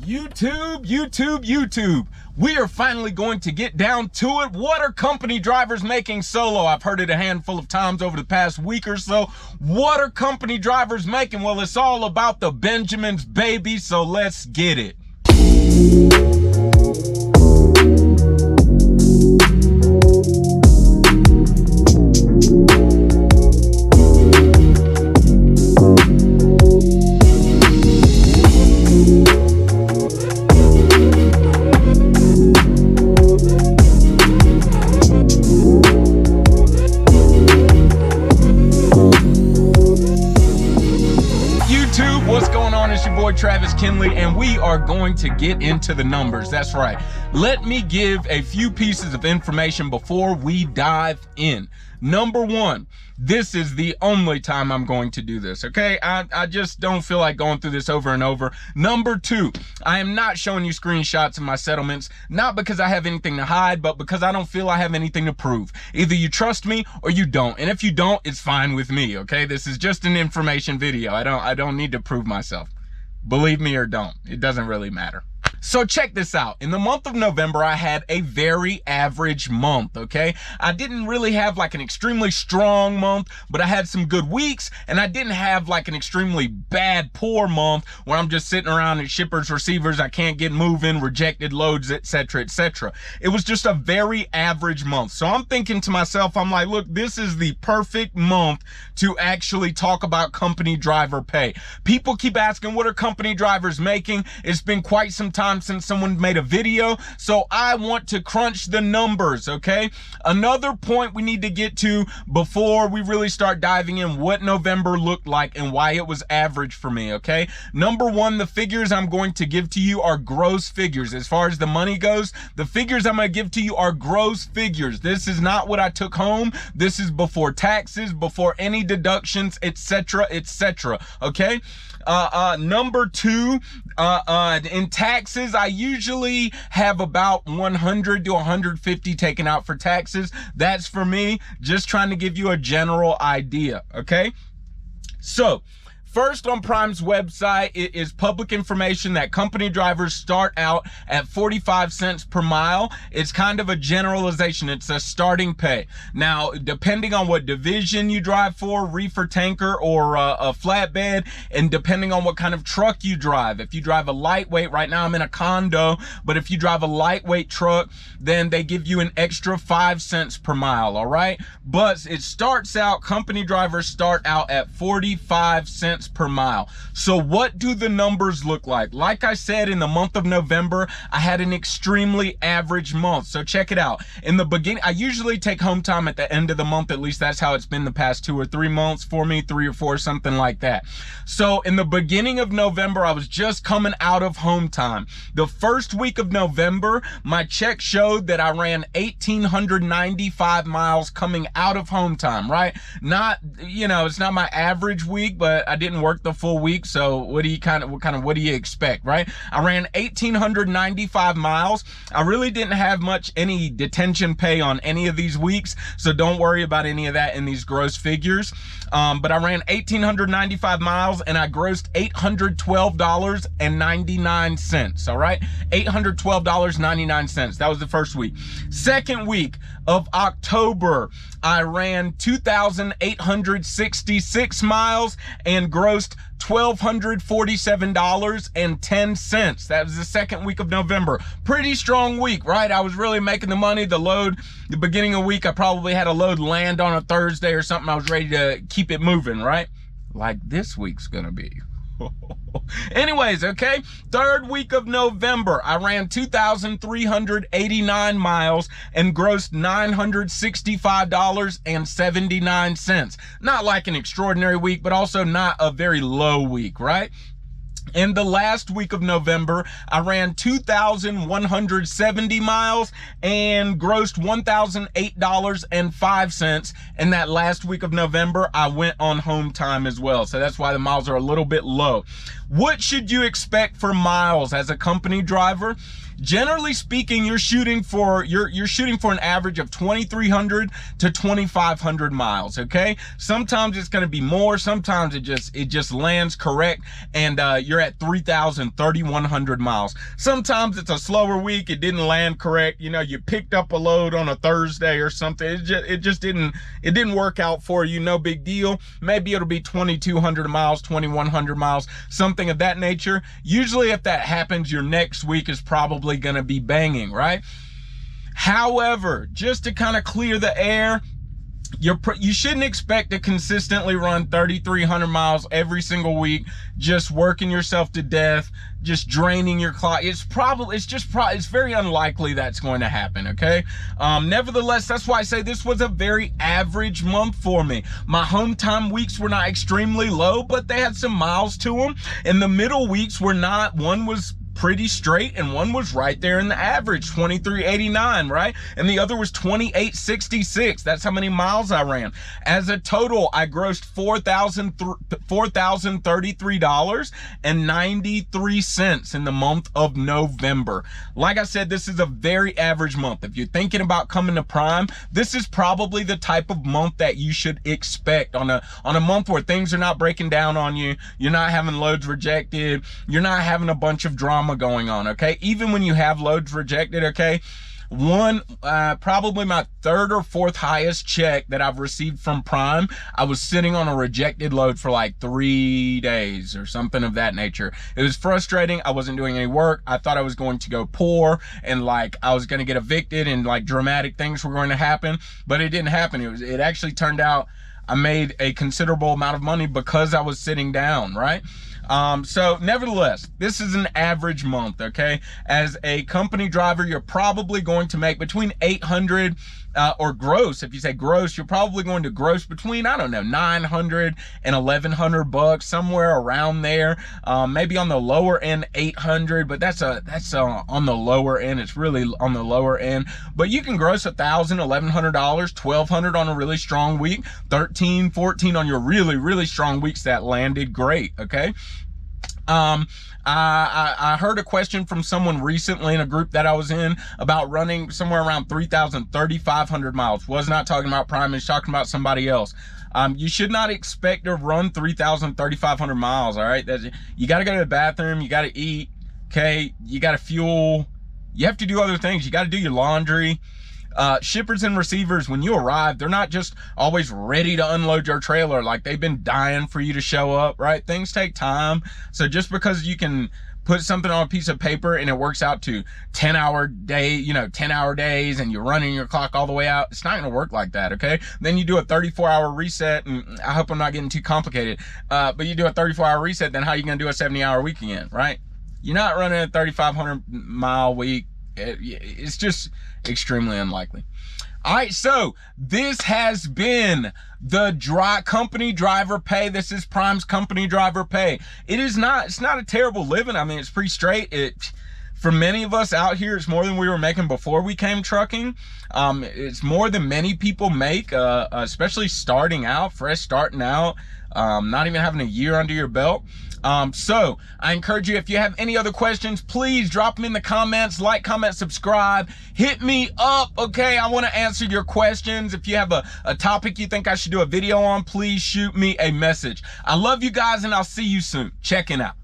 YouTube. We are finally going to get down to it. What are company drivers making solo? I've heard it a handful of times over the past week or so. What are company drivers making? Well, it's all about the Benjamins, baby, so let's get it. What's going on? It's your boy Travis Kinley, and we are going to get into the numbers. That's right. Let me give a few pieces of information before we dive in. Number one, this is the only time I'm going to do this, okay? I just don't feel like going through this over and over. Number two, I am not showing you screenshots of my settlements, not because I have anything to hide, but because I don't feel I have anything to prove. Either you trust me or you don't, and if you don't, it's fine with me, okay? This is just an information video. I don't need to prove myself. Believe me or don't, it doesn't really matter. So check this out. In the month of November, I had a very average month, okay? I didn't really have like an extremely strong month, but I had some good weeks, and I didn't have like an extremely bad, poor month where I'm just sitting around at shippers, receivers, I can't get moving, rejected loads, etc., etc. It was just a very average month. So I'm thinking to myself, I'm like, look, this is the perfect month to actually talk about company driver pay. People keep asking, what are company drivers making? It's been quite some time since someone made a video, so I want to crunch the numbers, okay? Another point we need to get to before we really start diving in what November looked like and why it was average for me, okay? Number one, the figures I'm going to give to you are gross figures. As far as the money goes, the figures I'm going to give to you are gross figures. This is not what I took home. This is before taxes, before any deductions, etc., etc., okay? Number two, in taxes, I usually have about 100 to 150 taken out for taxes. That's for me, just trying to give you a general idea, okay? So, first, on Prime's website, it is public information that company drivers start out at 45 cents per mile. It's kind of a generalization. It's a starting pay. Now, depending on what division you drive for, reefer tanker or a flatbed, and depending on what kind of truck you drive. If you drive a lightweight, right now I'm in a condo, but if you drive a lightweight truck, then they give you an extra 5 cents per mile, all right? But it starts out, company drivers start out at 45 cents per mile. So what do the numbers look like? Like I said, in the month of November, I had an extremely average month. So check it out. In the beginning, I usually take home time at the end of the month. At least that's how it's been the past 2 or 3 months for me, 3 or 4, something like that. So in the beginning of November, I was just coming out of home time. The first week of November, my check showed that I ran 1,895 miles coming out of home time, right? Not, you know, it's not my average week, but I didn't work the full week, so what do you expect, right? I ran 1,895 miles. I really didn't have any detention pay on any of these weeks, so don't worry about any of that in these gross figures. But I ran 1,895 miles and I grossed $812.99, all right? $812.99. That was the first week. Second week of October, I ran 2,866 miles and grossed $1,247.10. That was the second week of November. Pretty strong week, right? I was really making the money. The beginning of the week, I probably had a load land on a Thursday or something. I was ready to keep it moving, right? Like this week's gonna be. Anyways, okay, third week of November, I ran 2,389 miles and grossed $965.79. Not like an extraordinary week, but also not a very low week, right? In the last week of November, I ran 2,170 miles and grossed $1,008.05. And that last week of November, I went on home time as well. So that's why the miles are a little bit low. What should you expect for miles as a company driver? Generally speaking, you're shooting for an average of 2,300 to 2,500 miles. Okay, sometimes it's going to be more, sometimes it just lands correct, and you're at 3,100 miles. Sometimes it's a slower week, it didn't land correct, you know, you picked up a load on a Thursday or something, it just didn't work out for you. No big deal. Maybe it'll be 2,200 miles, 2,100 miles, something of that nature. Usually if that happens, your next week is probably going to be banging, right? However, just to kind of clear the air, you shouldn't expect to consistently run 3,300 miles every single week, just working yourself to death, just draining your clock. It's very unlikely that's going to happen, okay? Nevertheless, that's why I say this was a very average month for me. My home time weeks were not extremely low, but they had some miles to them. And the middle weeks were not. One was pretty straight and one was right there in the average, 2389, right? And the other was 2866. That's how many miles I ran. As a total, I grossed $4,033.93 in the month of November. Like I said, this is a very average month. If you're thinking about coming to Prime, this is probably the type of month that you should expect on a month where things are not breaking down on you. You're not having loads rejected. You're not having a bunch of drama going on, okay? Even when you have loads rejected, okay? Probably my third or fourth highest check that I've received from Prime, I was sitting on a rejected load for like 3 days or something of that nature. It was frustrating. I wasn't doing any work. I thought I was going to go poor and like I was going to get evicted and like dramatic things were going to happen, but it didn't happen. It actually turned out I made a considerable amount of money because I was sitting down, right? So nevertheless, this is an average month, okay? As a company driver, you're probably going to make between 800 or gross. If you say gross, you're probably going to gross between, I don't know, 900 and 1,100 bucks, somewhere around there. Maybe on the lower end, 800, but that's on the lower end. It's really on the lower end, but you can gross $1,000, $1,100, $1,200 on a really strong week, 13, 14 on your really, really strong weeks that landed great, okay? I heard a question from someone recently in a group that I was in about running somewhere around 3,500 miles. Was not talking about Prime, is talking about somebody else. You should not expect to run 3,500 miles, all right? You got to go to the bathroom, you got to eat, okay? You got to fuel, you have to do other things. You got to do your laundry. Shippers and receivers, when you arrive, they're not just always ready to unload your trailer. Like they've been dying for you to show up, right? Things take time. So just because you can put something on a piece of paper and it works out to 10-hour days and you're running your clock all the way out, it's not going to work like that, okay? Then you do a 34-hour reset, and I hope I'm not getting too complicated, but you do a 34-hour reset, then how are you going to do a 70-hour weekend, right? You're not running a 3,500 mile week. It's just extremely unlikely. All right, so this has been the company driver pay. This is Prime's company driver pay. It's not a terrible living. I mean, it's pretty straight. For many of us out here, it's more than we were making before we came trucking. It's more than many people make, especially starting out, starting out, not even having a year under your belt. So I encourage you, if you have any other questions, please drop them in the comments, like, comment, subscribe, hit me up. Okay. I want to answer your questions. If you have a topic you think I should do a video on, please shoot me a message. I love you guys and I'll see you soon. Checking out.